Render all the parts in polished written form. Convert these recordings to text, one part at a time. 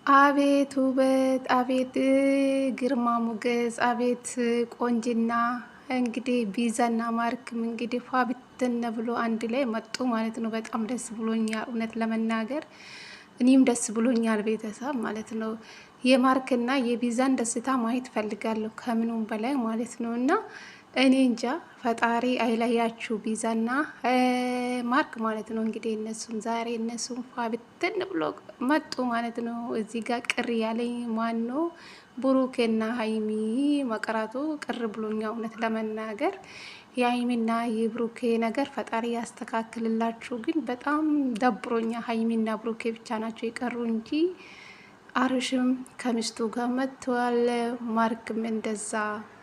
አቤት ውበት፣ አቤት ግርማ ሞገስ፣ አቤት ቆንጅና። እንግዲህ ቢዛና ማርክም እንግዲህ ፏ ብትን ብሎ አንድ ላይ መጡ ማለት ነው። በጣም ደስ ብሎኛል እውነት ለመናገር እኔም ደስ ብሎኛል ቤተሰብ ማለት ነው። የማርክና የቢዛን ደስታ ማየት ፈልጋለሁ ከምኑም በላይ ማለት ነው። እና እኔ እንጃ ፈጣሪ አይለያችሁ ቢዛና ማርክ ማለት ነው። እንግዲህ እነሱም ዛሬ እነሱም ፏ ብትን ብሎ መጡ ማለት ነው። እዚህ ጋር ቅር ያለኝ ማን ነው? ብሩኬና ሀይሚ መቅረቱ ቅር ብሎኛ እውነት ለመናገር የሀይሚና የብሩኬ ነገር ፈጣሪ ያስተካክልላችሁ። ግን በጣም ደብሮኛ ሀይሚና ብሩኬ ብቻ ናቸው የቀሩ እንጂ አርሽም ከሚስቱ ጋር መጥተዋል። ማርክም እንደዛ።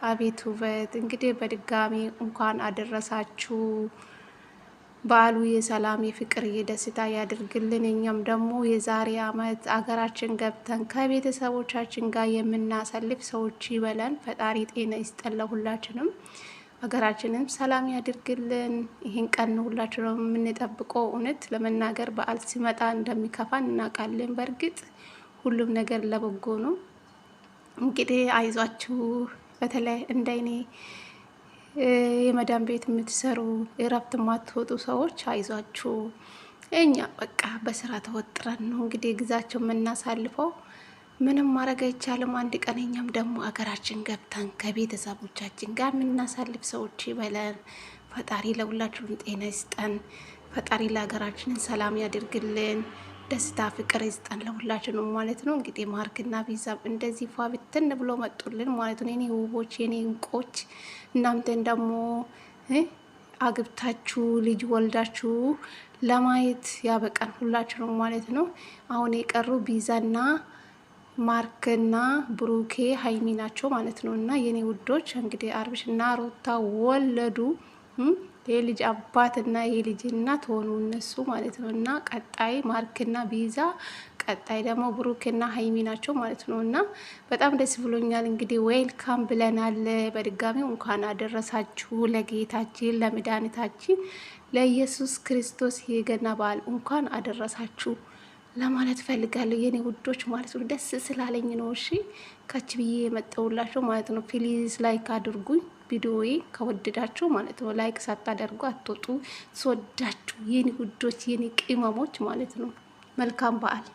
አቤት ውበት! እንግዲህ በድጋሚ እንኳን አደረሳችሁ። በዓሉ የሰላም የፍቅር የደስታ ያድርግልን። እኛም ደግሞ የዛሬ አመት አገራችን ገብተን ከቤተሰቦቻችን ጋር የምናሳልፍ ሰዎች ይበለን። ፈጣሪ ጤና ይስጠን ሁላችንም። ሀገራችንም ሰላም ያድርግልን። ይህን ቀን ሁላችንም የምንጠብቀው እውነት ለመናገር በዓል ሲመጣ እንደሚከፋን እናውቃለን። በእርግጥ ሁሉም ነገር ለበጎ ነው። እንግዲህ አይዟችሁ። በተለይ እንደኔ የመዳን ቤት የምትሰሩ እረፍት የማትወጡ ሰዎች አይዟችሁ። እኛ በቃ በስራ ተወጥረን ነው እንግዲህ ግዛቸው የምናሳልፈው። ምንም ማድረግ አይቻልም። አንድ ቀን እኛም ደግሞ አገራችን ገብተን ከቤተሰቦቻችን ጋር የምናሳልፍ ሰዎች ይበለን። ፈጣሪ ለሁላችሁም ጤና ይስጠን። ፈጣሪ ለሀገራችንን ሰላም ያድርግልን። ደስታ ፍቅር ይስጠን ለሁላችንም ማለት ነው። እንግዲህ ማርክና ቢዛም እንደዚህ ፏ ብትን ብሎ መጡልን ማለት ነው። የኔ ውቦች፣ የኔ እንቆች፣ እናንተን ደግሞ አግብታችሁ ልጅ ወልዳችሁ ለማየት ያበቃን ሁላችንም ማለት ነው። አሁን የቀሩ ቢዛና ማርክና ብሩኬ ሀይሚ ናቸው ማለት ነው። እና የኔ ውዶች እንግዲህ አብርሽና ሩታ ወለዱ። የልጅ አባትና የልጅ እናት ሆኑ እነሱ ማለት ነው። እና ቀጣይ ማርክና ቢዛ፣ ቀጣይ ደግሞ ብሩክና ሀይሚ ናቸው ማለት ነው። እና በጣም ደስ ብሎኛል። እንግዲህ ዌልካም ብለናል። በድጋሚ እንኳን አደረሳችሁ ለጌታችን ለመድኃኒታችን ለኢየሱስ ክርስቶስ የገና በዓል እንኳን አደረሳችሁ ለማለት ፈልጋለሁ የኔ ውዶች ማለት ነው። ደስ ስላለኝ ነው እሺ ከች ብዬ የመጣሁላችሁ ማለት ነው። ፕሊዝ ላይክ አድርጉኝ ቪዲዮዬ ከወደዳችሁ ማለት ነው። ላይክ ሳታደርጉ አትወጡ። ስወዳችሁ የኔ ውዶች የኔ ቅመሞች ማለት ነው። መልካም በዓል